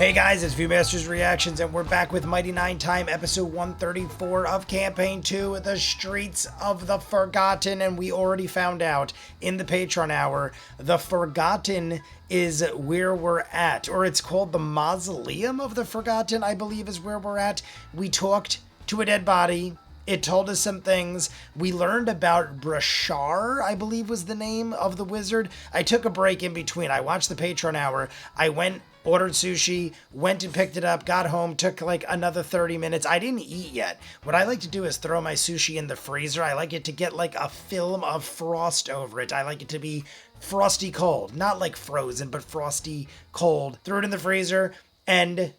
Hey guys, it's Viewmasters Reactions, and we're back with Mighty Nein Time, episode 134 of Campaign 2, The Streets of the Forgotten, and we already found out in the Patreon Hour, the Forgotten is where we're at, or it's called the Mausoleum of the Forgotten, I believe is where we're at. We talked to a dead body. It told us some things. We learned about Brashar, I believe was the name of the wizard. I took a break in between. I watched the Patreon Hour. I went, ordered sushi, went and picked it up, got home, took like another 30 minutes. I didn't eat yet. What I like to do is throw my sushi in the freezer. I like it to get like a film of frost over it. I like it to be frosty cold. Not like frozen, but frosty cold. Threw it in the freezer, and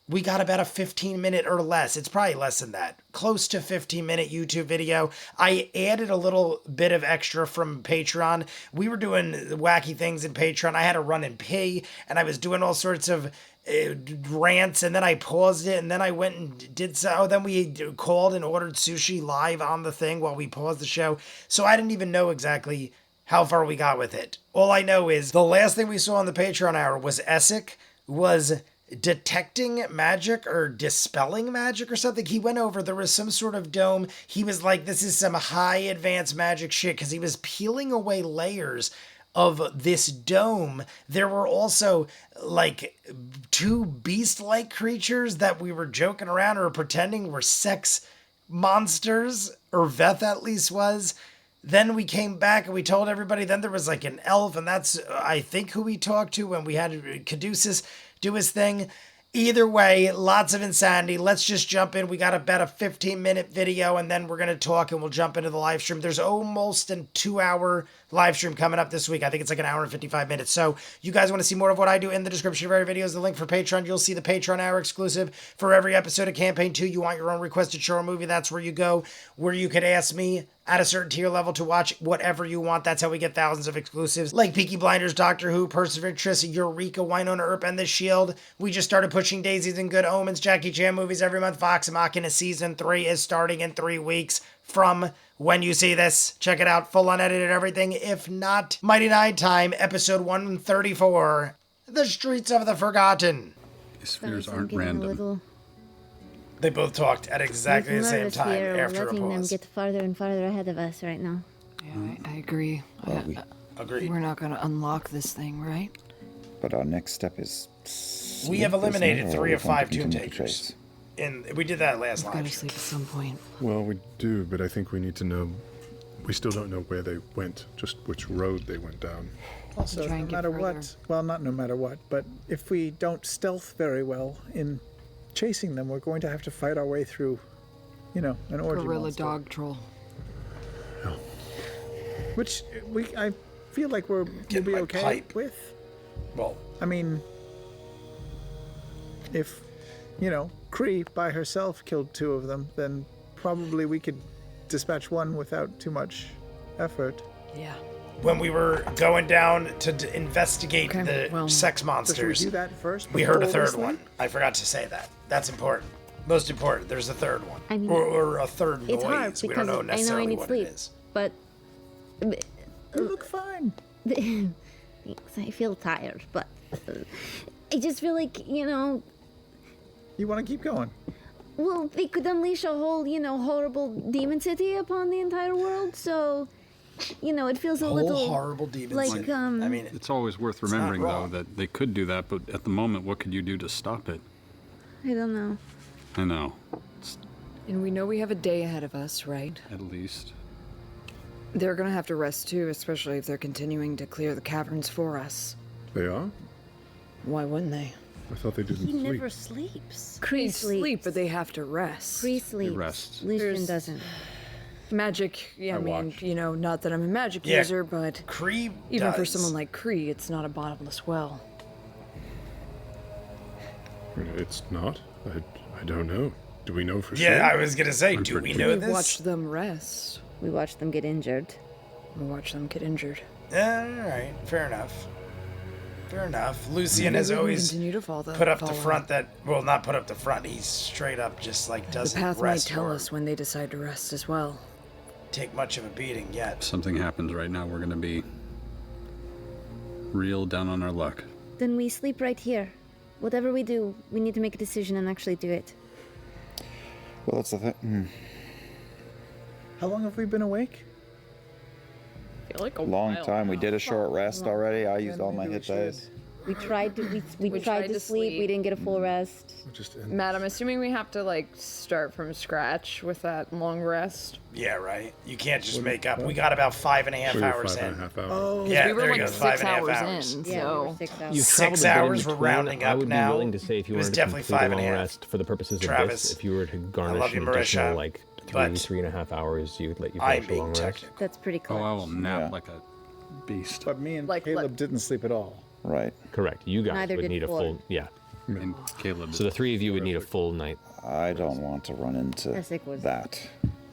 we got about a 15-minute or less. It's probably less than that. Close to 15-minute YouTube video. I added a little bit of extra from Patreon. We were doing wacky things in Patreon. I had to run and pee, and I was doing all sorts of rants, and then I paused it, and then I went and did so. Then we called and ordered sushi live on the thing while we paused the show. So I didn't even know exactly how far we got with it. All I know is the last thing we saw on the Patreon Hour was Essek was detecting magic or dispelling magic or something. He went over, there was some sort of dome. He was like, this is some high advanced magic shit, because he was peeling away layers of this dome. There were also like two beast-like creatures that we were joking around or pretending were sex monsters, or Veth at least was. Then we came back and we told everybody. Then there was like an elf, and that's, I think, who we talked to when we had Caduceus do his thing. Either way, lots of insanity. Let's just jump in. We got about a 15-minute video, and then we're going to talk, and we'll jump into the live stream. There's almost a 2-hour live stream coming up this week. I think it's like an hour and 55 minutes. So you guys want to see more of what I do, in the description of every video is the link for Patreon. You'll see the Patreon Hour exclusive for every episode of Campaign 2. You want your own requested show or movie, that's where you go, where you could ask me at a certain tier level to watch whatever you want. That's how we get thousands of exclusives like Peaky Blinders, Doctor Who, Perseverance, Eureka, Winona Earp, and The Shield. We just started pushing Daisies and Good Omens, Jackie Chan movies every month. Vox Machina Season 3 is starting in 3 weeks from when you see this. Check it out, full unedited everything. If not, Mighty Nein Time, episode 134, The Streets of the Forgotten. These spheres aren't random. They both talked at exactly the same time after a pause. Letting them get farther and farther ahead of us right now. Yeah, I agree. Agreed. We're not going to unlock this thing, right? But our next step is we have eliminated 3 of 5 Tomb Takers. And we did that last We've got live to sleep at some point. Well, we do, but I think we need to know. We still don't know where they went, just which road they went down. Also, no matter what, well, not no matter what, but if we don't stealth very well in chasing them, we're going to have to fight our way through, you know, an orgy Gorilla monster. dog troll. Yeah. Which I feel like we'll be okay with. Well, I mean, if, you know, Kree by herself killed 2 of them, then probably we could dispatch 1 without too much effort. Yeah. when we were going down to investigate the sex monsters, should we do that first? We heard a third one. I forgot to say that. That's important. Most important. There's a third one. I mean, or a third noise. It's hard because we don't know necessarily I know I need what sleep, it is. but You look fine. I feel tired, but I just feel like, you know, You want to keep going? well, they could unleash a whole, you know, horrible demon city upon the entire world, so, you know, it feels a little horrible demon like, city. I mean, It's always worth remembering, though, that they could do that, but at the moment, what could you do to stop it? I don't know. I know. And we know we have a day ahead of us, right? At least. They're gonna have to rest too, especially if they're continuing to clear the caverns for us. They are? Why wouldn't they? I thought they didn't He sleep. never sleeps. They Kree sleep, but they have to rest. Kree sleeps. rests. Lucian doesn't. Magic, yeah, I mean, watch. you know, not that I'm a magic Yeah, user, but Kree even for does. someone like Kree, it's not a bottomless well. It's not? I don't know. Do we know for sure? Yeah, I was gonna say, I'm do we pretty know We've this? watched them rest. We watched them get injured. We watched them get injured. All right, fair enough. Fair enough. Lucian Maybe has we can always continue to put up the follow. front that, well, not put up the front. He's straight up just like The doesn't path might rest tell or us when they decide to rest as well. take much of a beating yet. If something happens right now, we're gonna be real down on our luck. Then we sleep right here. whatever we do, we need to make a decision and actually do it. Well, that's the thing. How long have we been awake? I feel like a Long while time. We now. did a short rest already. I used Then all my maybe hit we should. dice. We tried to we tried to sleep. We didn't get a full rest. Just Matt, I'm assuming we have to like start from scratch with that long rest. Yeah, right. You can't just make up. We got about 5.5 so you're hours 5.5 in. hours. Oh, Yeah, we were there like you go. 6 5.5 hours in, Yeah, we were so 6 hours. You've 6 traveled a bit in hours, we're between. rounding I up would now. be willing to say if you It was wanted to definitely complete a long 5.5. rest for the purposes Travis, of this, if you were to love garnish you, an Marisha, additional like but 3.5 hours, you'd let you I'm finish a being long rest. technical. That's pretty Oh, close. I will nap Yeah. like a beast. but me and Like, Caleb didn't sleep at all. Right. Correct. You guys Neither would did need a Ford. full, yeah. And Caleb. So the three of you would need a full night. I don't want to run into Jessica was- that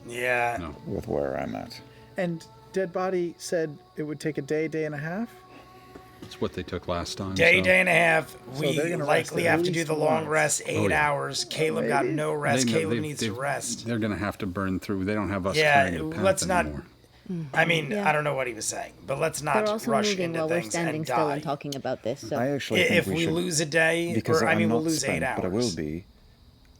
Yeah. No. with where I'm at. And Dead Body said it would take a day, day and a half. It's what they took last time. Day, so. day and a half. they're We gonna likely rest at have to do least the long once. rest, 8 yeah. hours. Caleb got Maybe. no rest. They know- Caleb they've- needs to they've- rest. They're gonna have to burn through. They don't have us Yeah, carrying the path let's not. anymore. I mean, Yeah. I don't know what he was saying, but let's They're not also rush moving into while we're things standing and still die. and talking about this. So I actually think If we we should, lose a day, because or I I'm mean, we'll not lose spent, 8 hours. but I will be.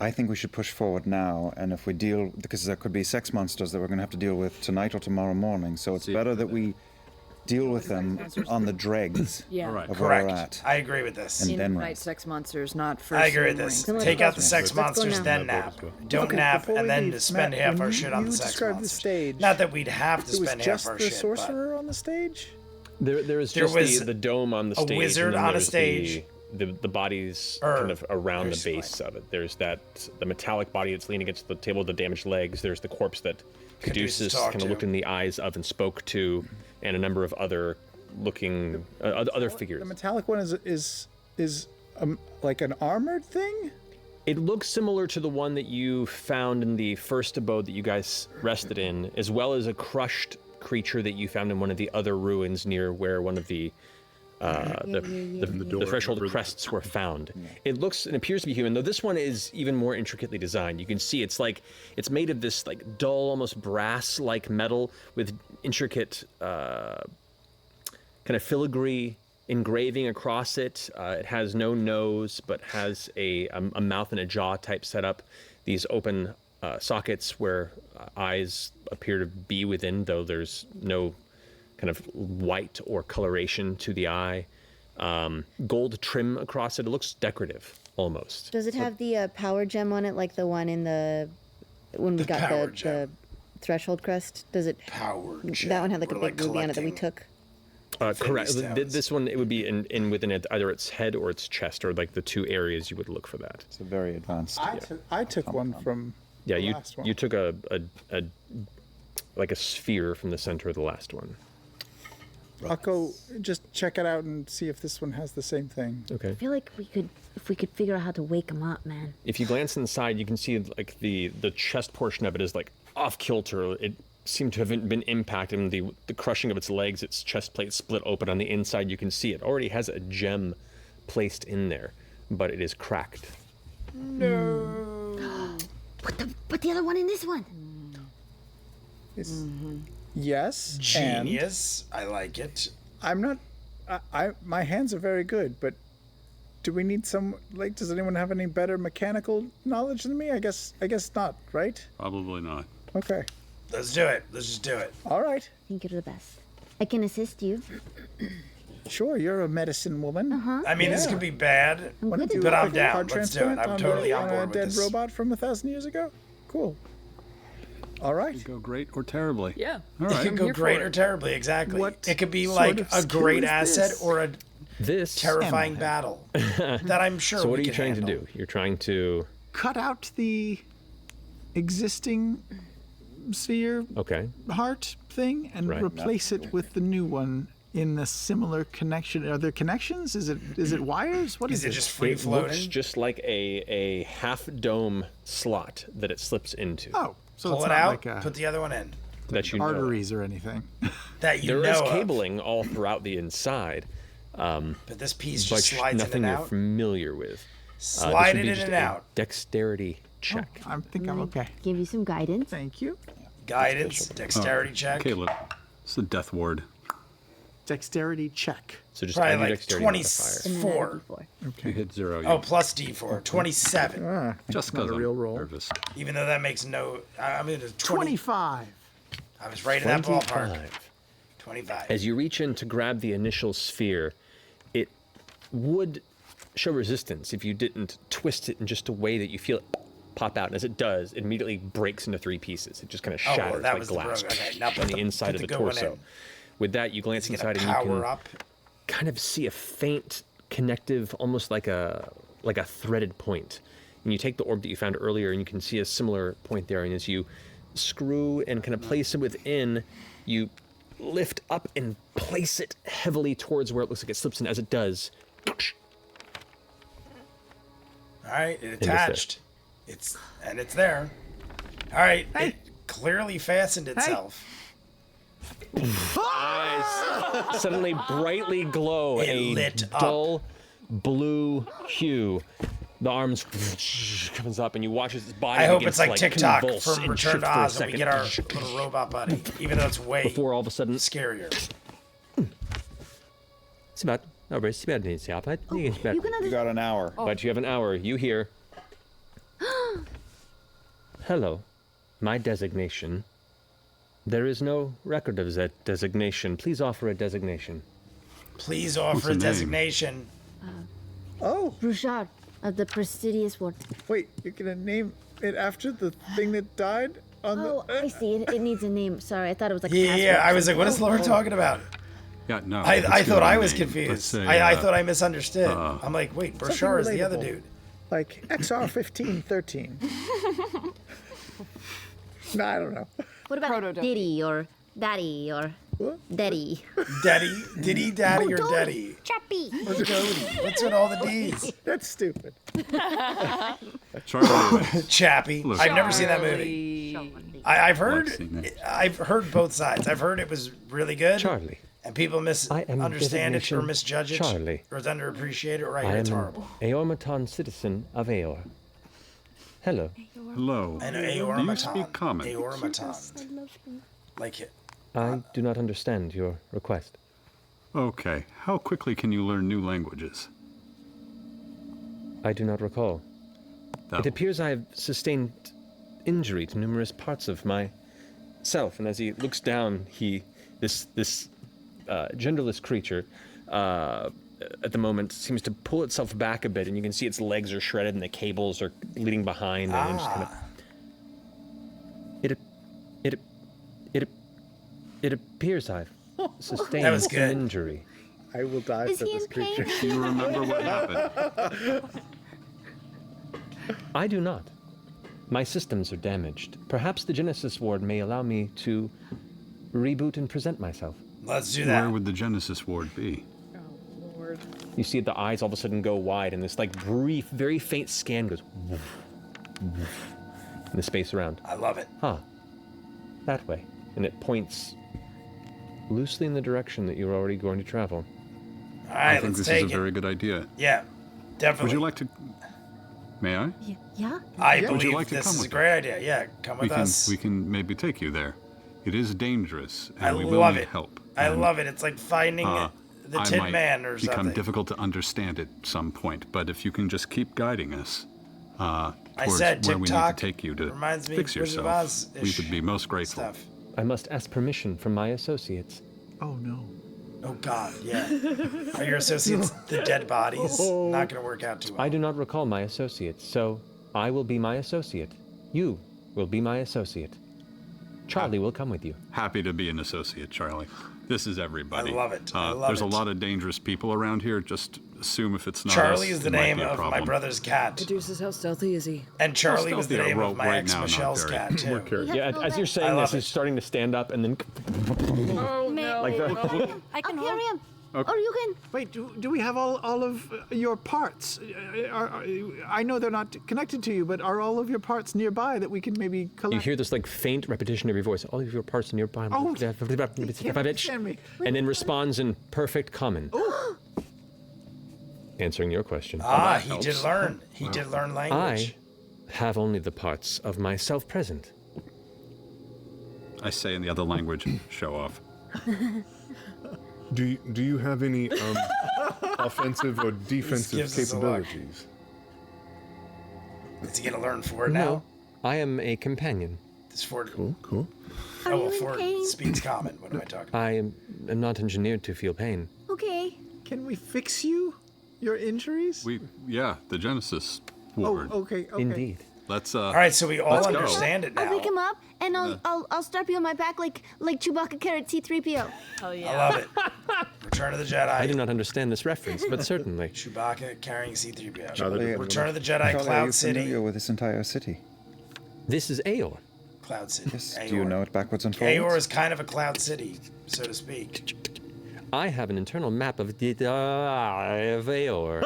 I think we should push forward now, and if we deal, because there could be sex monsters that we're going to have to deal with tonight or tomorrow morning, so it's better that we deal with them on the dregs Yeah. All right. of where we're Correct. at. I agree with this. And In then night rest. sex monsters, not first. I agree with thing this. Then let's Take go. out the sex Let's go monsters, now. then nap. Don't nap, before and we then leave, spend Matt, half when our you- shit on you the sex described the monsters. stage, Not that we'd have to It was spend just half our the shit, but sorcerer on the stage. There is There just was the dome on the a stage. wizard and then on a there's stage. The bodies Or kind of around the there's base of it. There's the metallic body that's leaning against the table with the damaged legs. There's the corpse that Caduceus talked kind to. of looked in the eyes of and spoke to, and a number of other looking other figures. The metallic one is like an armored thing. It looks similar to the one that you found in the first abode that you guys rested in, as well as a crushed creature that you found in one of the other ruins near where one of the door, threshold remember crests were found. It looks and appears to be human, though this one is even more intricately designed. You can see it's made of this like dull, almost brass-like metal with intricate kind of filigree engraving across it. It has no nose, but has a mouth and a jaw type setup. These open sockets where eyes appear to be within, though there's no kind of white or coloration to the eye. Gold trim across it. It looks decorative, almost. Does it have the power gem on it, like the one in when we got power the gem. threshold crest? Does it? power gem. That one had like a We're, big ruby on it that we collecting- took. Correct. stones. This one, it would be in within either its head or its chest, or like the two areas you would look for that. It's a very advanced. I took one from Yeah, the you last one. you took a like a sphere from the center of the last one. I'll go just check it out and see if this one has the same thing. Okay. I feel like if we could figure out how to wake him up, man. If you glance inside, you can see like the chest portion of it is like off kilter. It seemed to have been impacted, and the crushing of its legs, its chest plate split open on the inside. You can see it already has a gem placed in there, but it is cracked. Put the other one in this one. Yes, Genius. I like it. and I'm not. My hands are very good, but do we need some? Like, does anyone have any better mechanical knowledge than me? I guess not, right? Probably not. Okay. Let's do it. Let's just do it. All right. I think you're the best. I can assist you. Sure, you're a medicine woman. I mean, this Yeah. could be bad. I'm Want good to at do But it. I'm like a down. heart Let's do it. transplant I'm on totally a, on board a with dead this. robot from 1,000 years ago? Cool. All right. Go great or terribly. Yeah. All It right. could go here for great it. or terribly, exactly. What It could be sort like of a skill great is asset this? or a This. terrifying battle that I'm sure So we what are you can trying handle. to do? You're trying to. Cut out the existing sphere Okay. heart thing and Right. replace it with the new one in a similar connection. Are there connections? Is it wires? What Is is it just free It looks floating? just like a half dome slot that it slips into. Oh, so Pull it's it not out, like a put the other one in. That you know. arteries or anything. That you There know is of. cabling all throughout the inside, But this piece but just slides in nothing and you're out. familiar with. Slide this would it be in just and a out. Dexterity check. I think I'm okay. Give you some guidance. Thank you. Guidance, dexterity Oh, check. Caleb, it's the death ward. dexterity check. So just Probably add your like dexterity 24. And then add D4. You hit 0. You Oh, plus D4. 27. just not a because real I'm roll. nervous. Even though that makes no... I mean, it's 20. 25. I was right in that ballpark. 25. 25. As you reach in to grab the initial sphere, it would show resistance if you didn't twist it in just a way that you feel it pop out. And as it does, it immediately breaks into 3 pieces. It just kind of Oh, shatters that like was glass the okay. Now on the inside put of the good one torso. in. With that, you glance He's gonna inside and you power can up. kind of see a faint connective, almost like a threaded point. And you take the orb that you found earlier, and you can see a similar point there. And as you screw and kind of place it within, you lift up and place it heavily towards where it looks like it slips in. As it does, All right, it attached. It's there. All right, it clearly fastened itself. eyes suddenly brightly glow It a lit up. dull blue hue. The arms comes up, and you watch as his body I hope begins it's like to TikTok convulse from and Return shift to for a Oz, and we second get our little robot buddy, even though it's way before all of a sudden scarier. it's about over. It's about You can You understand. got an hour. But you have an hour. You hear. Hello, my designation. There is no record of that designation. Please offer a designation. Please offer a the name? designation. Oh, Bruchard of the prestigious ward. wait, you're going to name it after the thing that died on Oh, the... I see. It needs a name. Sorry, I thought it was like a Yeah, password. yeah. I was like, what is Laura talking about? Yeah, no. I let's thought give it a I was name. confused. Let's say, I thought I misunderstood. I'm like, wait, Something Burchard is the other relatable. dude. Like XR1513. No, I don't know. What about Prototype. Diddy or Daddy or What? Daddy? Diddy, Daddy, or Totally. Daddy? Chappy. What's with all the D's? That's stupid. Charlie. Chappie. Look. I've never seen that movie. I've heard. seen it. I've heard both sides. I've heard it was really good. Charlie. And people I am misunderstand it or designation misjudge it, Charlie. or it's underappreciated, or I I hear it's am horrible. an Aormaton citizen of Aor. Hello. Hello. An Do you aormaton. speak common? Aormaton. Like it. I do not understand your request. Okay. How quickly can you learn new languages? I do not recall. That- It appears I have sustained injury to numerous parts of myself, and as he looks down, this genderless creature at the moment seems to pull itself back a bit, and you can see its legs are shredded and the cables are leading behind, and it just kind of. It appears I've sustained was some good. injury. I will die Is for he this in pain? creature. Do you remember what happened? I do not. My systems are damaged. Perhaps the Genesis Ward may allow me to reboot and present myself. Let's do Where that. would the Genesis ward be? Oh, Lord. You see the eyes all of a sudden go wide, and this like brief, very faint scan goes woof, woof, in the space around. I love it. That way. And it points loosely in the direction that you're already going to travel. All I right, think let's this take is a it. very good idea. Yeah, definitely. Would you like to? May I? Yeah? I Would you believe like to this come is a with great idea. Yeah, come with us. We can maybe take you there. It is dangerous, and I we will love need it. help. I And, love it. It's like finding the I Tin might Man or become something. difficult to understand at some point, but if you can just keep guiding us towards said where we need to TikTok take you to reminds me fix of Wizard of yourself, we Oz-ish would be most grateful. Stuff. I must ask permission from my associates. Oh, no. Oh God, yeah. Are your associates the dead bodies? Not gonna work out too well. I do not recall my associates, so I will be my associate. You will be my associate. Charlie will come with you. Happy to be an associate, Charlie. This is everybody. I love it. I love There's it. a lot of dangerous people around here. Just assume if it's not Charlie us, is the it might name be a of my problem. brother's cat, Caduceus, how stealthy is he? and Charlie was the stealthy, name well, of my right ex now, not Michelle's very. cat too. We Yeah, have to go as you're back. saying love this, he's it. starting to stand up, and then Oh, no. like the, I can I'll carry him. Okay. Or you can. Wait, do we have all of your parts? I know they're not connected to you, but are all of your parts nearby that we can maybe you collect? hear this like faint repetition of your voice. All of your parts nearby. Oh, you can't understand me. And then responds in perfect common. Answering your question. Ah, he helps. did learn. He did learn language. I have only the parts of myself present. I say in the other language, show off. Do you have any offensive or defensive gives us a look. capabilities? Is he gonna learn Ford No, now? I am a companion. This Ford. Cool. Oh, well, you in Ford pain? speaks common. What am I talking about? I am not engineered to feel pain. Okay. Can we fix you? Your injuries? The Genesis Oh, ward. okay. Indeed. Let's All right, so we all Let's go. understand it now. I'll pick him up and I'll strap you on my back like Chewbacca carried C-3PO. Hell yeah. I love it. Return of the Jedi. I do not understand this reference, but certainly. Chewbacca carrying C-3PO. Charlie, Return of the Jedi, Charlie, are you Cloud familiar City. with this entire city? This is Aor. Cloud City. Yes. Aor. Do you know it backwards and forwards? Aor is kind of a cloud city, so to speak. I have an internal map of the of Aor.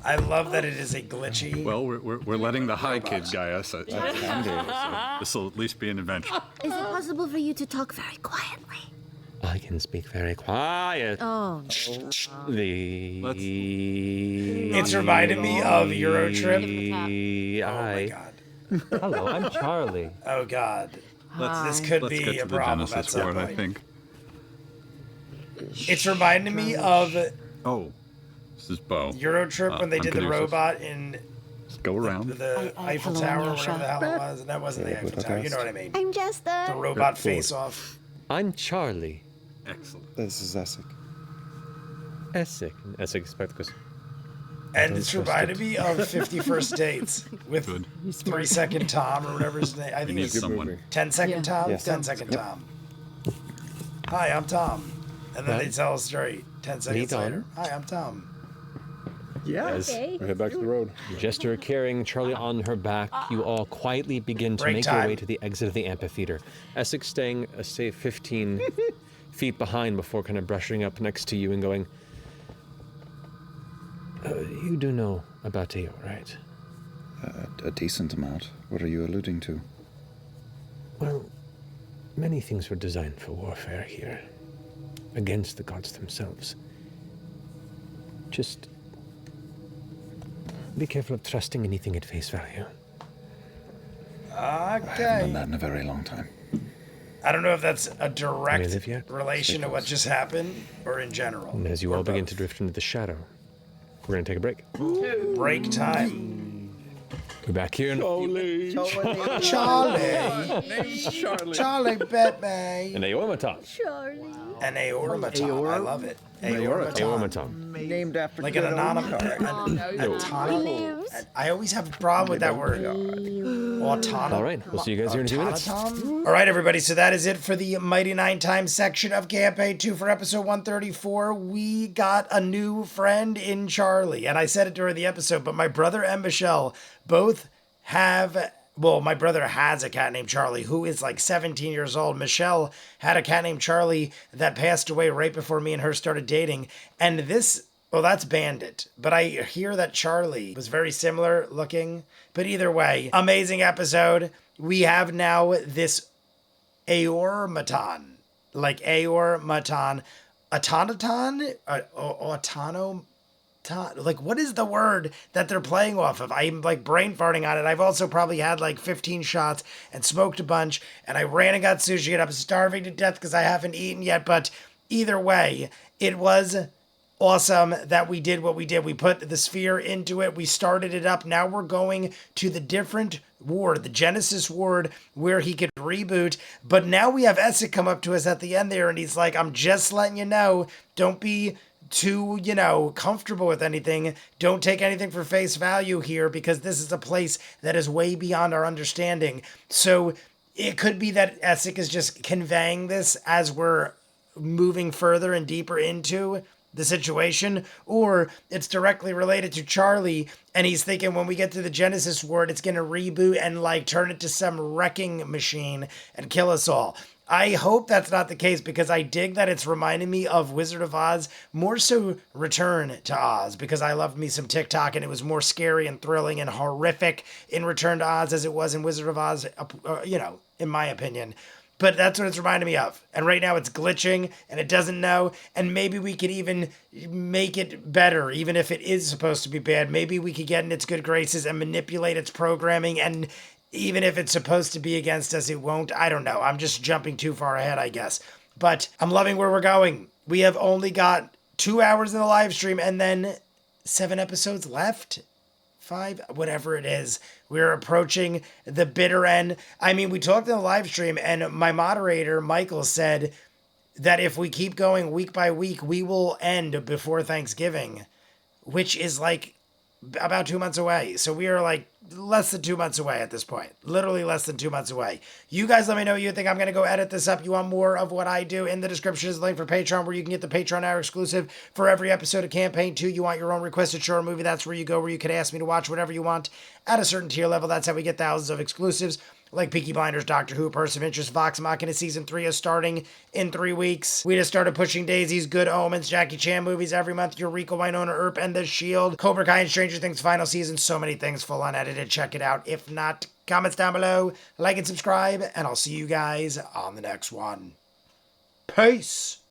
I love that it is a glitchy. Well, we're letting the high kid guy us. So this will at least be an adventure. Is it possible for you to talk very quietly? I can speak very quiet. Oh. It's reminded me of Eurotrip. Oh my god. Hello, I'm Charlie. Oh god. This Let's could get be to a the problem at Genesis some ward, I point. think. It's reminding me of Oh, this is Bo. Eurotrip when they I'm did the Caduceus. robot in Let's go around. the Eiffel hello, Tower, Nyasha. whatever the hell it was. And that wasn't the Yeah, Eiffel Budapest. Tower. You know what I mean? I'm Jester. The robot Ford. face-off. I'm Charlie. Excellent. This is Essek. Essek. Essek Spectacus. And don't it's trust reminded it. me of 50 First Dates with Good. 3 Second Tom or whatever his name. I We think need it's someone. 10 Second Yeah. Tom? Yes. 10 Second Tom. Hi, I'm Tom. And then they tell a story 10 seconds Lead on. later. Hi, I'm Tom. Yeah. As Okay. We head back to the road. Jester carrying Charlie on her back, you all quietly begin to Break make your time. way to the exit of the amphitheater. Essex staying a safe 15 feet behind before kind of brushing up next to you and going, you do know about Aor, right? A decent amount. What are you alluding to? Well, many things were designed for warfare here, against the gods themselves. Just be careful of trusting anything at face value. I haven't done Okay. that in a very long time. I don't know if that's a May direct live yet. relation to what just happened or in general. And as you Or all begin both. to drift into the shadow, we're going to take a break. Break time. We're back here in Charlie. Charlie Batman. an Aormaton. Charlie. An aormaton. I love it. Aormaton. Aormaton. Named after Like an anonymous. Lives. I always have a problem with that word. Autonom. All right, we'll see you guys here in 2 minutes. All right, everybody. So that is it for the Mighty Nine Times section of Campaign 2 for episode 134. We got a new friend in Charlie. And I said it during the episode, but my brother and Michelle both have. Well, my brother has a cat named Charlie who is like 17 years old. Michelle had a cat named Charlie that passed away right before me and her started dating. And this, well, that's Bandit. But I hear that Charlie was very similar looking. But either way, amazing episode. We have now this Aormaton. Like Aormaton. Automaton? Autono? Like, what is the word that they're playing off of? I'm like brain farting on it. I've also probably had like 15 shots and smoked a bunch, and I ran and got sushi, and I'm starving to death because I haven't eaten yet. But either way, it was awesome that we did what we did. We put the sphere into it. We started it up. Now we're going to the different ward, the Genesis ward, where he could reboot. But now we have Essek come up to us at the end there, and he's like, I'm just letting you know, don't be too, comfortable with anything. Don't take anything for face value here, because this is a place that is way beyond our understanding. So it could be that Essek is just conveying this as we're moving further and deeper into the situation, or it's directly related to Charlie, and he's thinking when we get to the Genesis ward, it's going to reboot and like turn it to some wrecking machine and kill us all. I hope that's not the case, because I dig that it's reminding me of Wizard of Oz, more so Return to Oz, because I loved me some TikTok, and it was more scary and thrilling and horrific in Return to Oz as it was in Wizard of Oz, in my opinion. But that's what it's reminding me of. And right now it's glitching and it doesn't know. And maybe we could even make it better, even if it is supposed to be bad. Maybe we could get in its good graces and manipulate its programming and even if it's supposed to be against us, it won't. I don't know. I'm just jumping too far ahead, I guess. But I'm loving where we're going. We have only got 2 hours in the live stream and then 7 episodes left. 5, whatever it is. We're approaching the bitter end. I mean, we talked in the live stream and my moderator, Michael, said that if we keep going week by week, we will end before Thanksgiving, which is like about 2 months away. So we are like less than 2 months away at this point. Literally less than 2 months away. You guys let me know what you think. I'm going to go edit this up. You want more of what I do? In the description is a link for Patreon where you can get the Patreon Hour exclusive for every episode of Campaign 2. You want your own requested short movie? That's where you go, where you can ask me to watch whatever you want at a certain tier level. That's how we get thousands of exclusives like Peaky Blinders, Doctor Who, Person of Interest, Vox Machina Season 3 is starting in 3 weeks. We just started pushing Daisies, Good Omens, Jackie Chan movies every month, Eureka, Winona Earp, and The Shield, Cobra Kai and Stranger Things final season, so many things full unedited. Check it out. If not, comments down below, like and subscribe, and I'll see you guys on the next one. Peace!